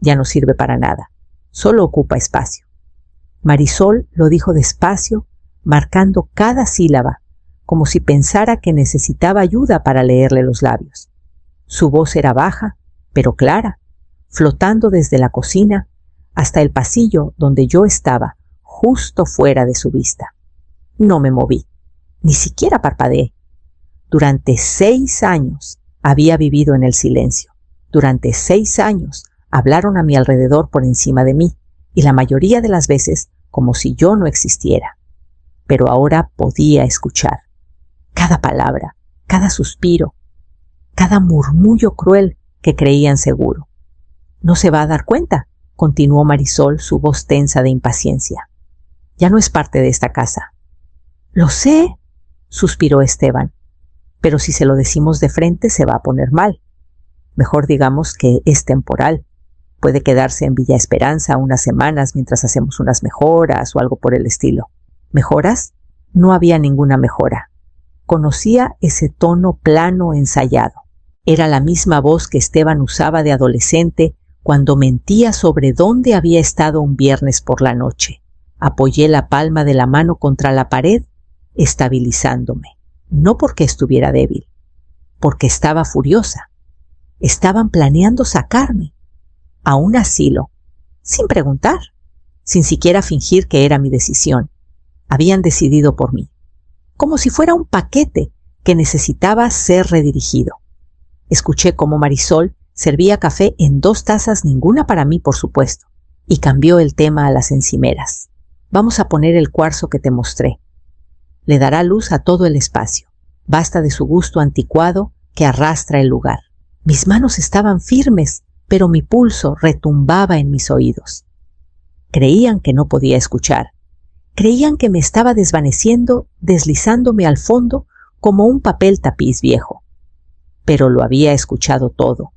Ya no sirve para nada. Solo ocupa espacio. Marisol lo dijo despacio, marcando cada sílaba, como si pensara que necesitaba ayuda para leerle los labios. Su voz era baja, pero clara, flotando desde la cocina hasta el pasillo donde yo estaba, justo fuera de su vista. No me moví, ni siquiera parpadeé. Durante 6 años había vivido en el silencio. Durante 6 años hablaron a mi alrededor por encima de mí, y la mayoría de las veces como si yo no existiera. Pero ahora podía escuchar. Cada palabra, cada suspiro, cada murmullo cruel que creían seguro. «¿No se va a dar cuenta?», continuó Marisol, su voz tensa de impaciencia. «Ya no es parte de esta casa». «Lo sé», suspiró Esteban, «pero si se lo decimos de frente se va a poner mal. Mejor digamos que es temporal. Puede quedarse en Villa Esperanza unas semanas mientras hacemos unas mejoras o algo por el estilo». ¿Mejoras? No había ninguna mejora. Conocía ese tono plano ensayado. Era la misma voz que Esteban usaba de adolescente cuando mentía sobre dónde había estado un viernes por la noche. Apoyé la palma de la mano contra la pared, estabilizándome. No porque estuviera débil, porque estaba furiosa. Estaban planeando sacarme a un asilo, sin preguntar, sin siquiera fingir que era mi decisión. Habían decidido por mí, como si fuera un paquete que necesitaba ser redirigido. Escuché cómo Marisol servía café en 2 tazas, ninguna para mí, por supuesto, y cambió el tema a las encimeras. «Vamos a poner el cuarzo que te mostré. Le dará luz a todo el espacio. Basta de su gusto anticuado que arrastra el lugar». Mis manos estaban firmes, pero mi pulso retumbaba en mis oídos. Creían que no podía escuchar. Creían que me estaba desvaneciendo, deslizándome al fondo como un papel tapiz viejo. Pero lo había escuchado todo,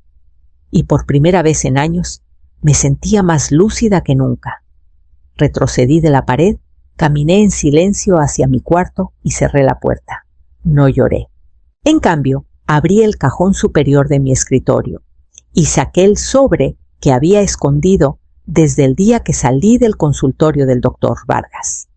y por primera vez en años me sentía más lúcida que nunca. Retrocedí de la pared, caminé en silencio hacia mi cuarto y cerré la puerta. No lloré. En cambio, abrí el cajón superior de mi escritorio y saqué el sobre que había escondido desde el día que salí del consultorio del doctor Vargas.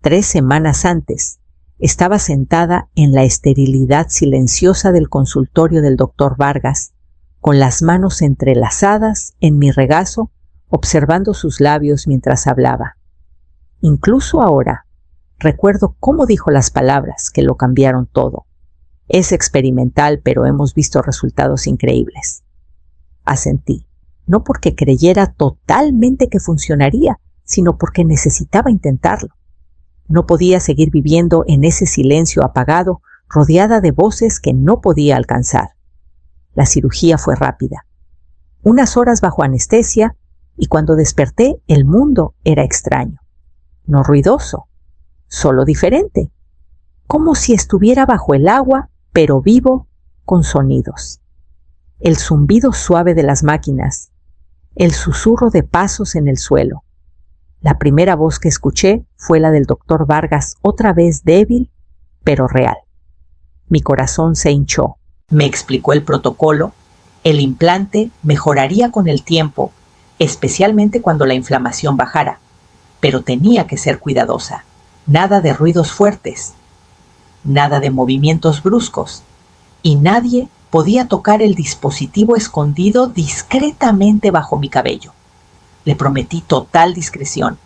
3 semanas antes, estaba sentada en la esterilidad silenciosa del consultorio del doctor Vargas, con las manos entrelazadas en mi regazo, observando sus labios mientras hablaba. Incluso ahora, recuerdo cómo dijo las palabras que lo cambiaron todo. Es experimental, pero hemos visto resultados increíbles. Asentí, no porque creyera totalmente que funcionaría, sino porque necesitaba intentarlo. No podía seguir viviendo en ese silencio apagado, rodeada de voces que no podía alcanzar. La cirugía fue rápida. Unas horas bajo anestesia, y cuando desperté el mundo era extraño. No ruidoso, solo diferente. Como si estuviera bajo el agua, pero vivo, con sonidos. El zumbido suave de las máquinas, el susurro de pasos en el suelo. La primera voz que escuché fue la del doctor Vargas, otra vez débil, pero real. Mi corazón se hinchó. Me explicó el protocolo. El implante mejoraría con el tiempo, especialmente cuando la inflamación bajara, pero tenía que ser cuidadosa. Nada de ruidos fuertes, nada de movimientos bruscos, y nadie podía tocar el dispositivo escondido discretamente bajo mi cabello. Le prometí total discreción.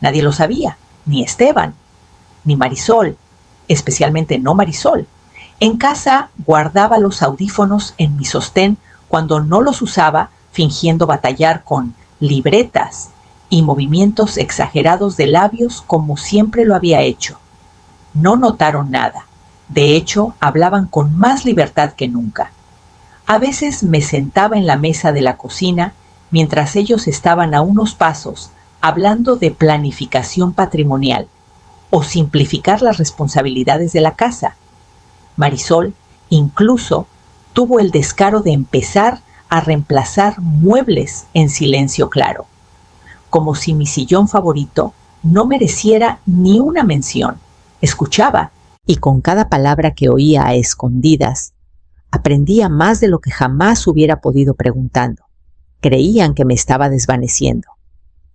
Nadie lo sabía, ni Esteban, ni Marisol, especialmente no Marisol. En casa guardaba los audífonos en mi sostén cuando no los usaba, fingiendo batallar con libretas y movimientos exagerados de labios como siempre lo había hecho. No notaron nada. De hecho, hablaban con más libertad que nunca. A veces me sentaba en la mesa de la cocina mientras ellos estaban a unos pasos hablando de planificación patrimonial o simplificar las responsabilidades de la casa. Marisol incluso tuvo el descaro de empezar a reemplazar muebles en silencio claro, como si mi sillón favorito no mereciera ni una mención. Escuchaba, y con cada palabra que oía a escondidas, aprendía más de lo que jamás hubiera podido preguntando. Creían que me estaba desvaneciendo,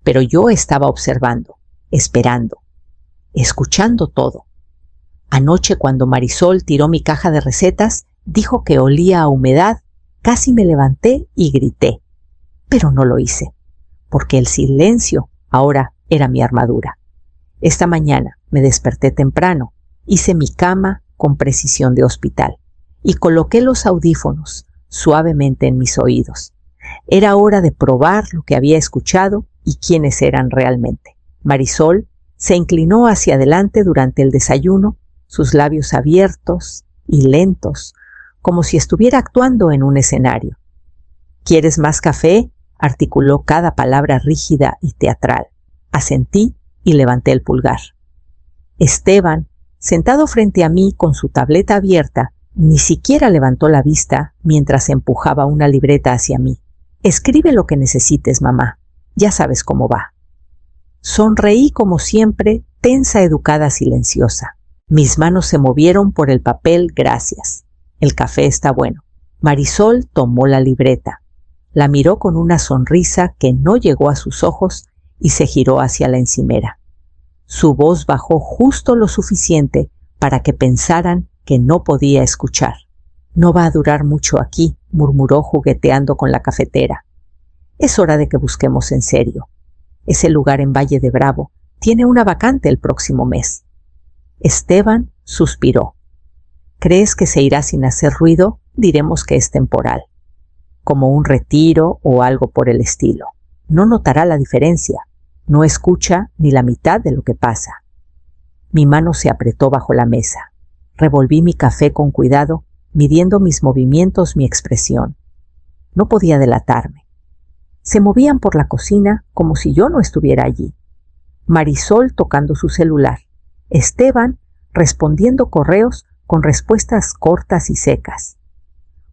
pero yo estaba observando, esperando, escuchando todo. Anoche, cuando Marisol tiró mi caja de recetas, dijo que olía a humedad. Casi me levanté y grité, pero no lo hice, porque el silencio ahora era mi armadura. Esta mañana me desperté temprano, hice mi cama con precisión de hospital y coloqué los audífonos suavemente en mis oídos. Era hora de probar lo que había escuchado y quiénes eran realmente. Marisol se inclinó hacia adelante durante el desayuno, sus labios abiertos y lentos, como si estuviera actuando en un escenario. ¿Quieres más café?, articuló cada palabra rígida y teatral. Asentí y levanté el pulgar. Esteban, sentado frente a mí con su tableta abierta, ni siquiera levantó la vista mientras empujaba una libreta hacia mí. Escribe lo que necesites, mamá. Ya sabes cómo va. Sonreí como siempre, tensa, educada, silenciosa. Mis manos se movieron por el papel, gracias. El café está bueno. Marisol tomó la libreta. La miró con una sonrisa que no llegó a sus ojos y se giró hacia la encimera. Su voz bajó justo lo suficiente para que pensaran que no podía escuchar. No va a durar mucho aquí, murmuró jugueteando con la cafetera. Es hora de que busquemos en serio. Ese lugar en Valle de Bravo tiene una vacante el próximo mes. Esteban suspiró. ¿Crees que se irá sin hacer ruido? Diremos que es temporal, como un retiro o algo por el estilo. No notará la diferencia. No escucha ni la mitad de lo que pasa. Mi mano se apretó bajo la mesa. Revolví mi café con cuidado, midiendo mis movimientos, mi expresión. No podía delatarme. Se movían por la cocina como si yo no estuviera allí. Marisol tocando su celular. Esteban respondiendo correos con respuestas cortas y secas.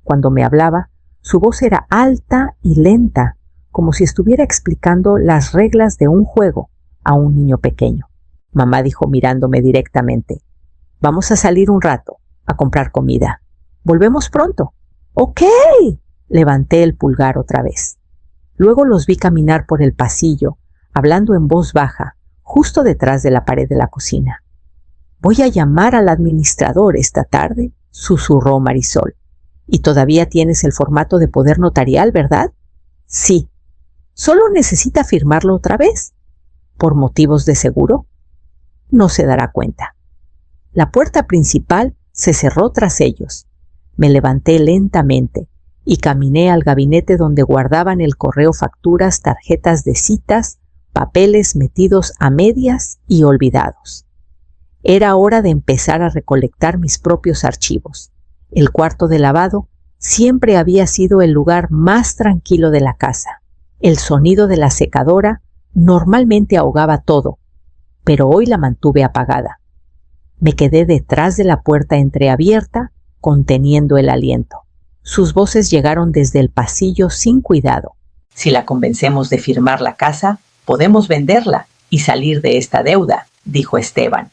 Cuando me hablaba, su voz era alta y lenta, como si estuviera explicando las reglas de un juego a un niño pequeño. Mamá dijo mirándome directamente: «Vamos a salir un rato, a comprar comida. Volvemos pronto». «Ok», levanté el pulgar otra vez. Luego los vi caminar por el pasillo, hablando en voz baja, justo detrás de la pared de la cocina. «Voy a llamar al administrador esta tarde», susurró Marisol. «Y todavía tienes el formato de poder notarial, ¿verdad?» «Sí». «Solo necesita firmarlo otra vez». «¿Por motivos de seguro?» «No se dará cuenta». La puerta principal se cerró tras ellos. Me levanté lentamente y caminé al gabinete donde guardaban el correo, facturas, tarjetas de citas, papeles metidos a medias y olvidados. Era hora de empezar a recolectar mis propios archivos. El cuarto de lavado siempre había sido el lugar más tranquilo de la casa. El sonido de la secadora normalmente ahogaba todo, pero hoy la mantuve apagada. Me quedé detrás de la puerta entreabierta, conteniendo el aliento. Sus voces llegaron desde el pasillo sin cuidado. «Si la convencemos de firmar la casa, podemos venderla y salir de esta deuda», dijo Esteban.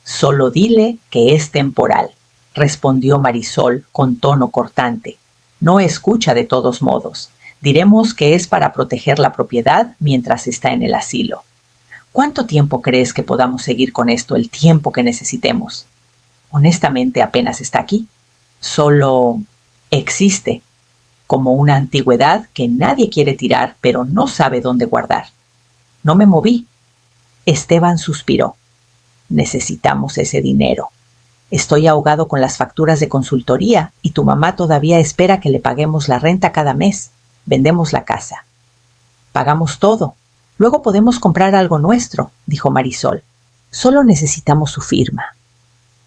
«Solo dile que es temporal», respondió Marisol con tono cortante. «No escucha de todos modos. Diremos que es para proteger la propiedad mientras está en el asilo. ¿Cuánto tiempo crees que podamos seguir con esto? El tiempo que necesitemos. Honestamente, apenas está aquí. Solo existe, como una antigüedad que nadie quiere tirar, pero no sabe dónde guardar». No me moví. Esteban suspiró. «Necesitamos ese dinero. Estoy ahogado con las facturas de consultoría y tu mamá todavía espera que le paguemos la renta cada mes. Vendemos la casa. Pagamos todo. Luego podemos comprar algo nuestro», dijo Marisol. «Solo necesitamos su firma».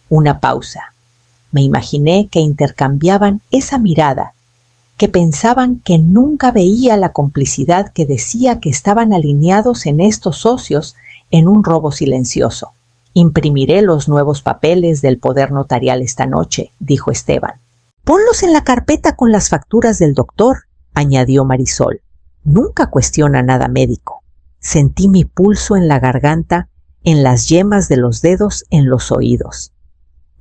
Una pausa. Me imaginé que intercambiaban esa mirada, que pensaban que nunca veía la complicidad que decía que estaban alineados en estos socios en un robo silencioso. «Imprimiré los nuevos papeles del poder notarial esta noche», dijo Esteban. «Ponlos en la carpeta con las facturas del doctor», añadió Marisol. «Nunca cuestiona nada médico». Sentí mi pulso en la garganta, en las yemas de los dedos, en los oídos.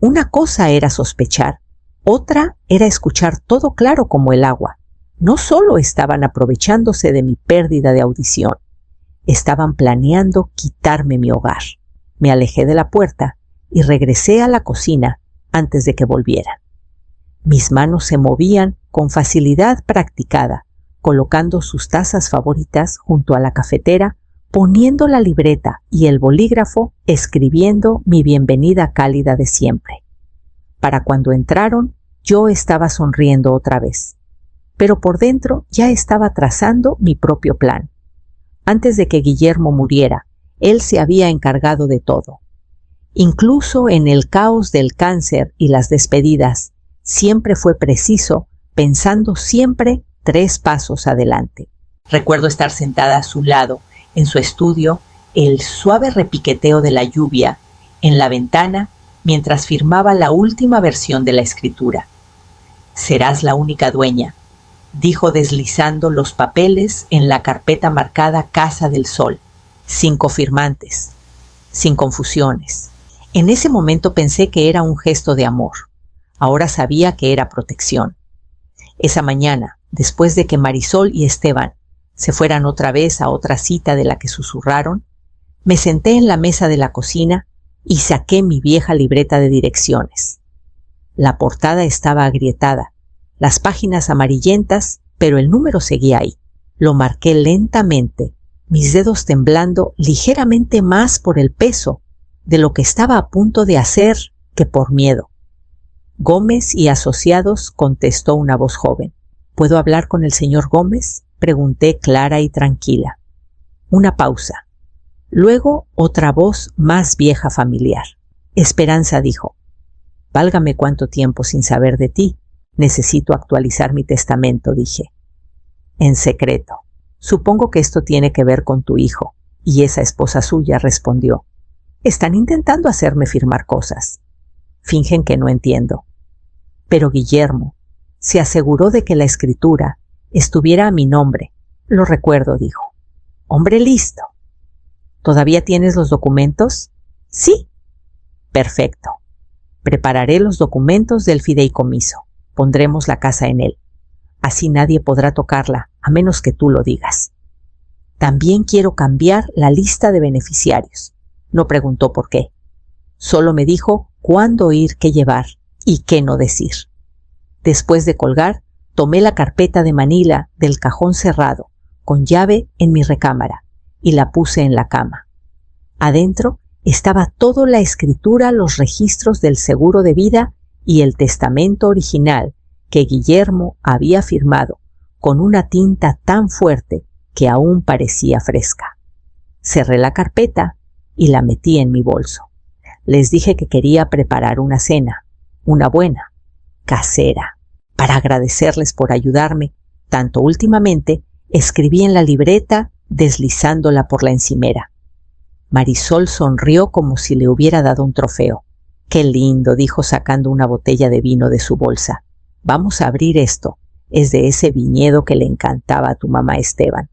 Una cosa era sospechar, otra era escuchar todo claro como el agua. no solo estaban aprovechándose de mi pérdida de audición, estaban planeando quitarme mi hogar. Me alejé de la puerta y regresé a la cocina antes de que volvieran. Mis manos se movían con facilidad practicada, colocando sus tazas favoritas junto a la cafetera, poniendo la libreta y el bolígrafo, escribiendo mi bienvenida cálida de siempre. Para cuando entraron, yo estaba sonriendo otra vez, pero por dentro ya estaba trazando mi propio plan. Antes de que Guillermo muriera, él se había encargado de todo. Incluso en el caos del cáncer y las despedidas, siempre fue preciso, pensando siempre 3 pasos adelante. Recuerdo estar sentada a su lado, en su estudio, el suave repiqueteo de la lluvia en la ventana mientras firmaba la última versión de la escritura. «Serás la única dueña», dijo deslizando los papeles en la carpeta marcada Casa del Sol, sin cofirmantes, sin confusiones. En ese momento pensé que era un gesto de amor. Ahora sabía que era protección. Esa mañana, después de que Marisol y Esteban se fueran otra vez a otra cita de la que susurraron, me senté en la mesa de la cocina y saqué mi vieja libreta de direcciones. La portada estaba agrietada, las páginas amarillentas, pero el número seguía ahí. Lo marqué lentamente, mis dedos temblando ligeramente más por el peso de lo que estaba a punto de hacer que por miedo. «Gómez y Asociados», contestó una voz joven. «¿Puedo hablar con el señor Gómez?», pregunté clara y tranquila. Una pausa. Luego otra voz más vieja familiar. Esperanza dijo: «Válgame cuánto tiempo sin saber de ti. Necesito actualizar mi testamento», dije. «En secreto. Supongo que esto tiene que ver con tu hijo». Y esa esposa suya respondió: «Están intentando hacerme firmar cosas. Fingen que no entiendo». Pero Guillermo se aseguró de que la escritura estuviera a mi nombre. «Lo recuerdo», dijo. «Hombre listo». «¿Todavía tienes los documentos?» «Sí». «Perfecto. Prepararé los documentos del fideicomiso. Pondremos la casa en él. Así nadie podrá tocarla, a menos que tú lo digas. También quiero cambiar la lista de beneficiarios». No preguntó por qué. Solo me dijo cuándo oír qué llevar y qué no decir. Después de colgar, tomé la carpeta de Manila del cajón cerrado, con llave en mi recámara, y la puse en la cama. Adentro estaba toda la escritura, los registros del seguro de vida y el testamento original que Guillermo había firmado con una tinta tan fuerte que aún parecía fresca. Cerré la carpeta y la metí en mi bolso. Les dije que quería preparar una cena, una buena, casera. Para agradecerles por ayudarme, tanto últimamente, escribí en la libreta deslizándola por la encimera. Marisol sonrió como si le hubiera dado un trofeo. «Qué lindo», dijo sacando una botella de vino de su bolsa. «Vamos a abrir esto. Es de ese viñedo que le encantaba a tu mamá Esteban».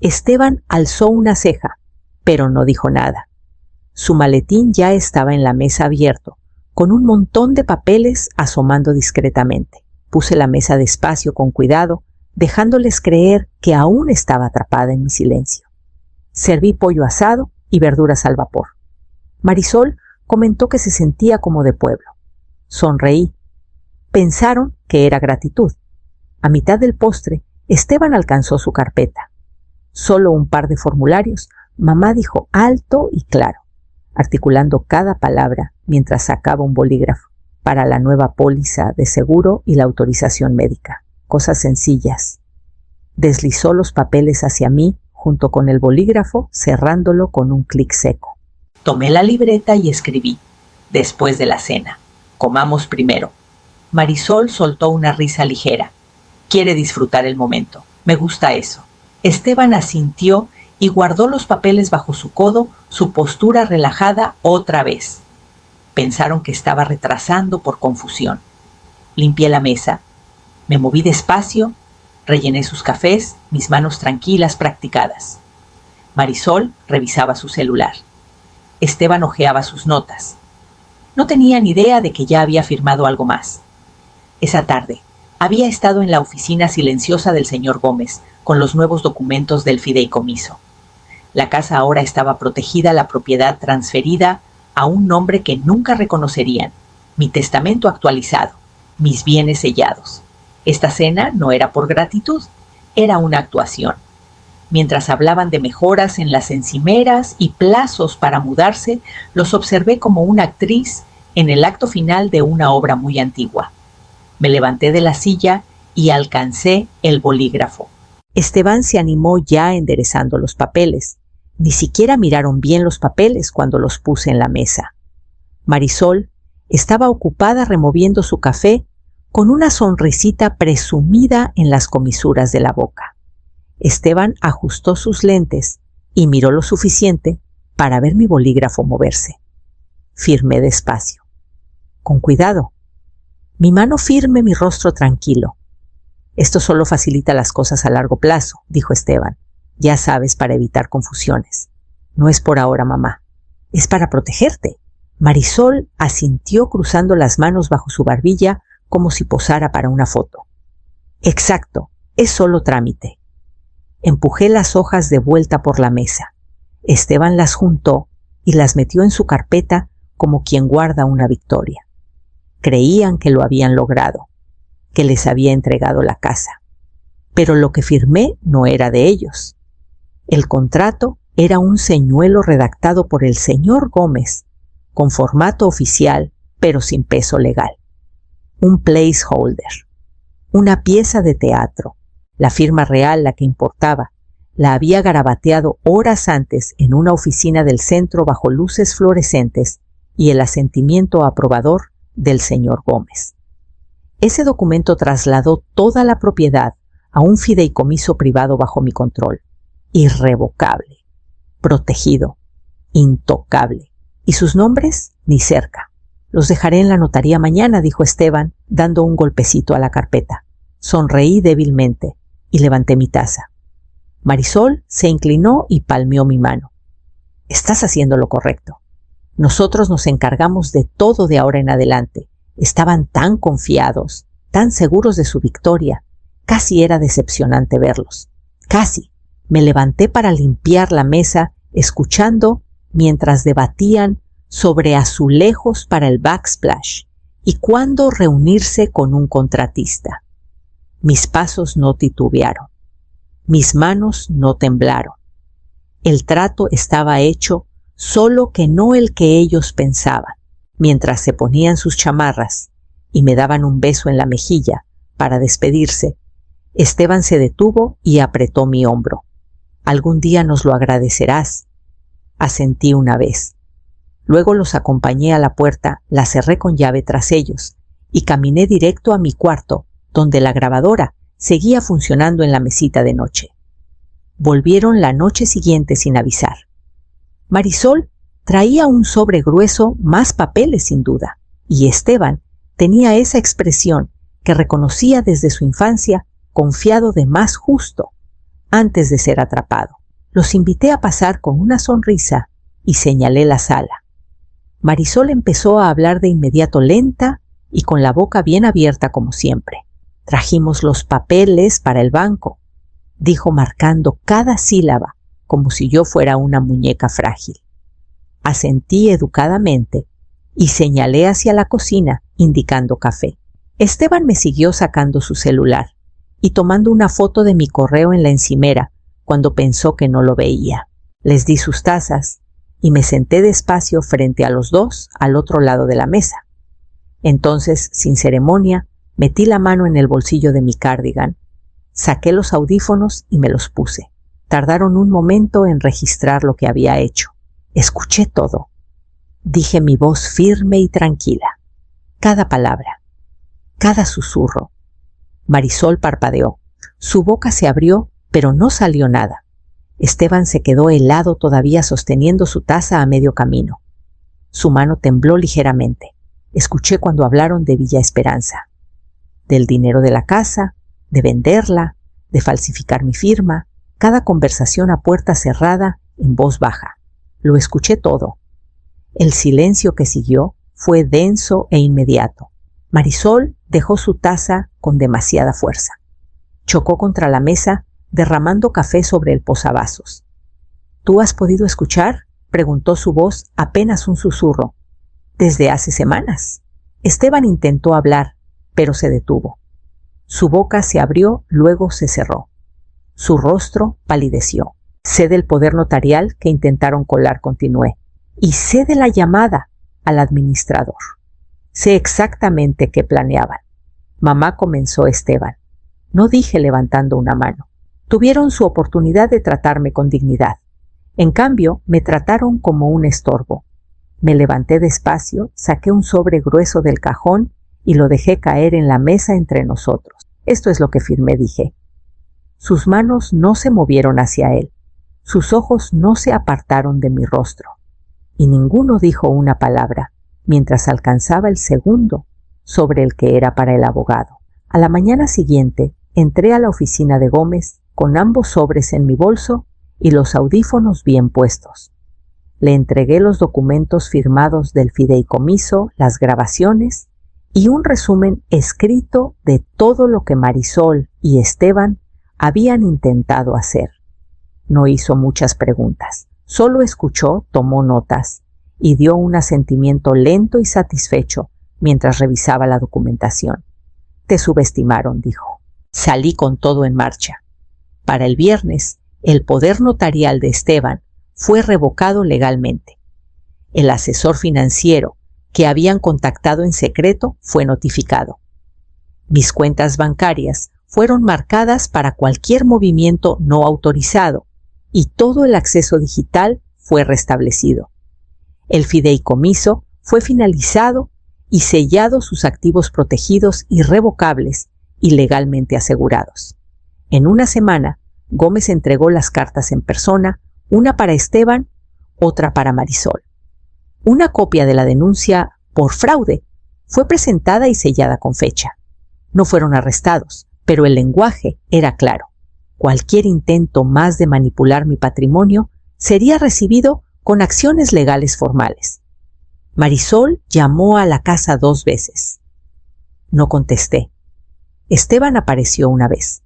Esteban alzó una ceja, pero no dijo nada. Su maletín ya estaba en la mesa abierto, con un montón de papeles asomando discretamente. Puse la mesa despacio con cuidado, dejándoles creer que aún estaba atrapada en mi silencio. Serví pollo asado y verduras al vapor. Marisol comentó que se sentía como de pueblo. Sonreí. Pensaron que era gratitud. A mitad del postre, Esteban alcanzó su carpeta. Solo un par de formularios, mamá dijo alto y claro, articulando cada palabra mientras sacaba un bolígrafo para la nueva póliza de seguro y la autorización médica. Cosas sencillas. Deslizó los papeles hacia mí junto con el bolígrafo, cerrándolo con un clic seco. Tomé la libreta y escribí: «Después de la cena. Comamos primero». Marisol soltó una risa ligera. Quiere disfrutar el momento. Me gusta eso. Esteban asintió y guardó los papeles bajo su codo, su postura relajada otra vez. Pensaron que estaba retrasando por confusión. Limpié la mesa. Me moví despacio, rellené sus cafés, mis manos tranquilas, practicadas. Marisol revisaba su celular. Esteban hojeaba sus notas. No tenía ni idea de que ya había firmado algo más. Esa tarde, Había estado en la oficina silenciosa del señor Gómez, con los nuevos documentos del fideicomiso. La casa ahora estaba protegida, la propiedad transferida a un nombre que nunca reconocerían, mi testamento actualizado, mis bienes sellados. Esta cena no era por gratitud, era una actuación. Mientras hablaban de mejoras en las encimeras y plazos para mudarse, los observé como una actriz en el acto final de una obra muy antigua. Me levanté de la silla y alcancé el bolígrafo. Esteban se animó ya enderezando los papeles. Ni siquiera miraron bien los papeles cuando los puse en la mesa. Marisol estaba ocupada removiendo su café con una sonrisita presumida en las comisuras de la boca. Esteban ajustó sus lentes y miró lo suficiente para ver mi bolígrafo moverse. Firmé despacio. Con cuidado. Mi mano firme, mi rostro tranquilo. Esto solo facilita las cosas a largo plazo, dijo Esteban. Ya sabes, para evitar confusiones. No es por ahora, mamá. Es para protegerte. Marisol asintió cruzando las manos bajo su barbilla como si posara para una foto. Exacto, es solo trámite. Empujé las hojas de vuelta por la mesa. Esteban las juntó y las metió en su carpeta como quien guarda una victoria. Creían que lo habían logrado, que les había entregado la casa. Pero lo que firmé no era de ellos. El contrato era un señuelo redactado por el señor Gómez, con formato oficial, pero sin peso legal. Un placeholder, una pieza de teatro. La firma real, la que importaba, la había garabateado horas antes en una oficina del centro bajo luces fluorescentes y el asentimiento aprobador del señor Gómez. Ese documento trasladó toda la propiedad a un fideicomiso privado bajo mi control, irrevocable, protegido, intocable. ¿Y sus nombres? Ni cerca. Los dejaré en la notaría mañana, dijo Esteban, dando un golpecito a la carpeta. Sonreí débilmente y levanté mi taza. Marisol se inclinó y palmeó mi mano. Estás haciendo lo correcto. Nosotros nos encargamos de todo de ahora en adelante. Estaban tan confiados, tan seguros de su victoria. Casi era decepcionante verlos. Casi. Me levanté para limpiar la mesa, escuchando mientras debatían sobre azulejos para el backsplash y cuándo reunirse con un contratista. Mis pasos no titubearon. Mis manos no temblaron. El trato estaba hecho, solo que no el que ellos pensaban. Mientras se ponían sus chamarras y me daban un beso en la mejilla para despedirse, Esteban se detuvo y apretó mi hombro. Algún día nos lo agradecerás. Asentí una vez. Luego los acompañé a la puerta, la cerré con llave tras ellos y caminé directo a mi cuarto, donde la grabadora seguía funcionando en la mesita de noche. Volvieron la noche siguiente sin avisar. Marisol traía un sobre grueso, más papeles sin duda, y Esteban tenía esa expresión que reconocía desde su infancia, confiado de más justo, antes de ser atrapado. Los invité a pasar con una sonrisa y señalé la sala. Marisol empezó a hablar de inmediato lenta y con la boca bien abierta como siempre. Trajimos los papeles para el banco, dijo marcando cada sílaba como si yo fuera una muñeca frágil. Asentí educadamente y señalé hacia la cocina indicando café. Esteban me siguió sacando su celular y tomando una foto de mi correo en la encimera cuando pensó que no lo veía. Les di sus tazas y me senté despacio frente a los dos al otro lado de la mesa. Entonces, sin ceremonia, metí la mano en el bolsillo de mi cardigan, saqué los audífonos y me los puse. Tardaron un momento en registrar lo que había hecho. Escuché todo. Dije mi voz firme y tranquila. Cada palabra, cada susurro. Marisol parpadeó. Su boca se abrió, pero no salió nada. Esteban se quedó helado todavía sosteniendo su taza a medio camino. Su mano tembló ligeramente. Escuché cuando hablaron de Villa Esperanza. Del dinero de la casa, de venderla, de falsificar mi firma, cada conversación a puerta cerrada en voz baja. Lo escuché todo. El silencio que siguió fue denso e inmediato. Marisol dejó su taza con demasiada fuerza. Chocó contra la mesa, derramando café sobre el posavasos. ¿Tú has podido escuchar?, preguntó su voz apenas un susurro. Desde hace semanas. Esteban intentó hablar, pero se detuvo. Su boca se abrió, luego se cerró. Su rostro palideció. Sé del poder notarial que intentaron colar, continué. Y sé de la llamada al administrador. Sé exactamente qué planeaban. Mamá, comenzó Esteban. No dije levantando una mano. Tuvieron su oportunidad de tratarme con dignidad. En cambio, me trataron como un estorbo. Me levanté despacio, saqué un sobre grueso del cajón y lo dejé caer en la mesa entre nosotros. Esto es lo que firmé, dije. Sus manos no se movieron hacia él. Sus ojos no se apartaron de mi rostro. Y ninguno dijo una palabra, mientras alcanzaba el segundo sobre el que era para el abogado. A la mañana siguiente, entré a la oficina de Gómez con ambos sobres en mi bolso y los audífonos bien puestos. Le entregué los documentos firmados del fideicomiso, las grabaciones y un resumen escrito de todo lo que Marisol y Esteban habían intentado hacer. No hizo muchas preguntas, solo escuchó, tomó notas y dio un asentimiento lento y satisfecho mientras revisaba la documentación. Te subestimaron, dijo. Salí con todo en marcha. Para el viernes, el poder notarial de Esteban fue revocado legalmente. El asesor financiero que habían contactado en secreto fue notificado. Mis cuentas bancarias fueron marcadas para cualquier movimiento no autorizado y todo el acceso digital fue restablecido. El fideicomiso fue finalizado y sellado, sus activos protegidos, irrevocables y legalmente asegurados. En una semana, Gómez entregó las cartas en persona, una para Esteban, otra para Marisol. Una copia de la denuncia por fraude fue presentada y sellada con fecha. No fueron arrestados, pero el lenguaje era claro. Cualquier intento más de manipular mi patrimonio sería recibido con acciones legales formales. Marisol llamó a la casa 2 veces. No contesté. Esteban apareció una vez.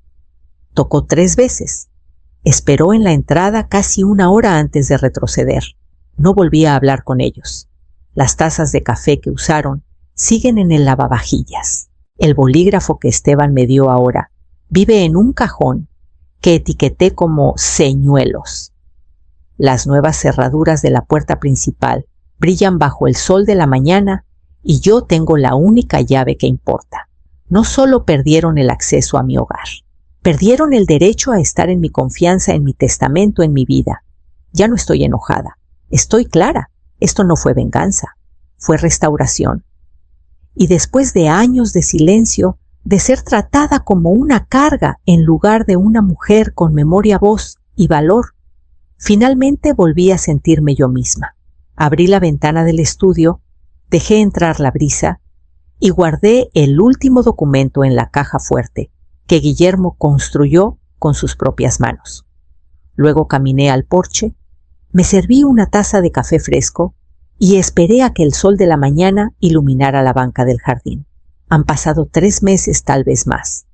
Tocó 3 veces. Esperó en la entrada casi 1 hora antes de retroceder. No volví a hablar con ellos. Las tazas de café que usaron siguen en el lavavajillas. El bolígrafo que Esteban me dio ahora vive en un cajón que etiqueté como señuelos. Las nuevas cerraduras de la puerta principal brillan bajo el sol de la mañana y yo tengo la única llave que importa. No solo perdieron el acceso a mi hogar, perdieron el derecho a estar en mi confianza, en mi testamento, en mi vida. Ya no estoy enojada. Estoy clara. Esto no fue venganza. Fue restauración. Y después de años de silencio, de ser tratada como una carga en lugar de una mujer con memoria, voz y valor, finalmente volví a sentirme yo misma. Abrí la ventana del estudio, dejé entrar la brisa y guardé el último documento en la caja fuerte que Guillermo construyó con sus propias manos. Luego caminé al porche, me serví una taza de café fresco y esperé a que el sol de la mañana iluminara la banca del jardín. Han pasado 3 meses, tal vez más.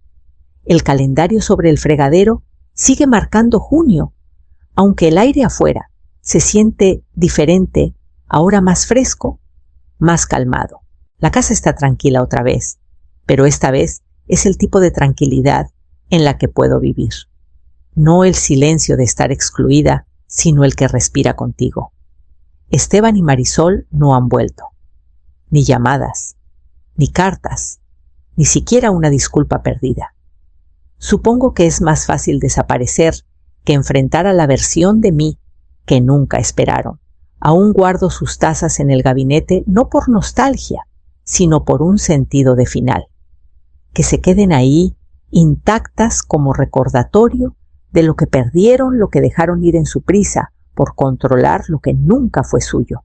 El calendario sobre el fregadero sigue marcando junio, aunque el aire afuera se siente diferente, ahora más fresco, más calmado. La casa está tranquila otra vez, pero esta vez es el tipo de tranquilidad en la que puedo vivir. No el silencio de estar excluida, sino el que respira contigo. Esteban y Marisol no han vuelto. Ni llamadas, ni cartas, ni siquiera una disculpa perdida. Supongo que es más fácil desaparecer que enfrentar a la versión de mí que nunca esperaron. Aún guardo sus tazas en el gabinete, no por nostalgia, sino por un sentido de final. Que se queden ahí, intactas como recordatorio de lo que perdieron, lo que dejaron ir en su prisa por controlar lo que nunca fue suyo.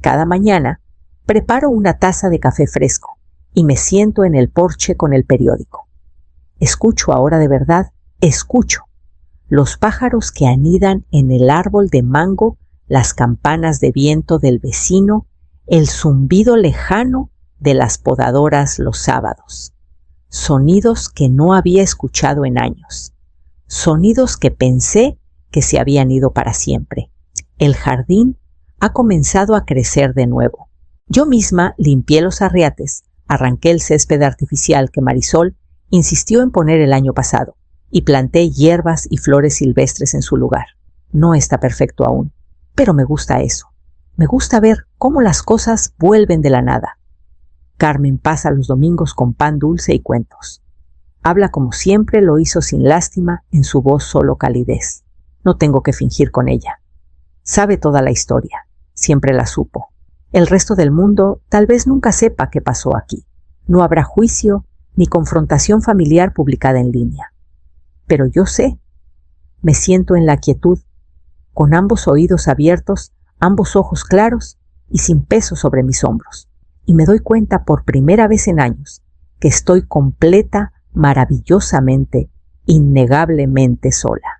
Cada mañana preparo una taza de café fresco y me siento en el porche con el periódico. Escucho ahora de verdad, escucho los pájaros que anidan en el árbol de mango, las campanas de viento del vecino, el zumbido lejano de las podadoras los sábados. Sonidos que no había escuchado en años. Sonidos que pensé que se habían ido para siempre. El jardín ha comenzado a crecer de nuevo. Yo misma limpié los arriates, arranqué el césped artificial que Marisol insistió en poner el año pasado y planté hierbas y flores silvestres en su lugar. No está perfecto aún, pero me gusta eso. Me gusta ver cómo las cosas vuelven de la nada. Carmen pasa los domingos con pan dulce y cuentos. Habla como siempre lo hizo sin lástima, en su voz solo calidez. No tengo que fingir con ella. Sabe toda la historia, siempre la supo. El resto del mundo tal vez nunca sepa qué pasó aquí. No habrá juicio ni confrontación familiar publicada en línea. Pero yo sé. Me siento en la quietud, con ambos oídos abiertos, ambos ojos claros y sin peso sobre mis hombros. Y me doy cuenta por primera vez en años que estoy completa, maravillosamente, innegablemente sola.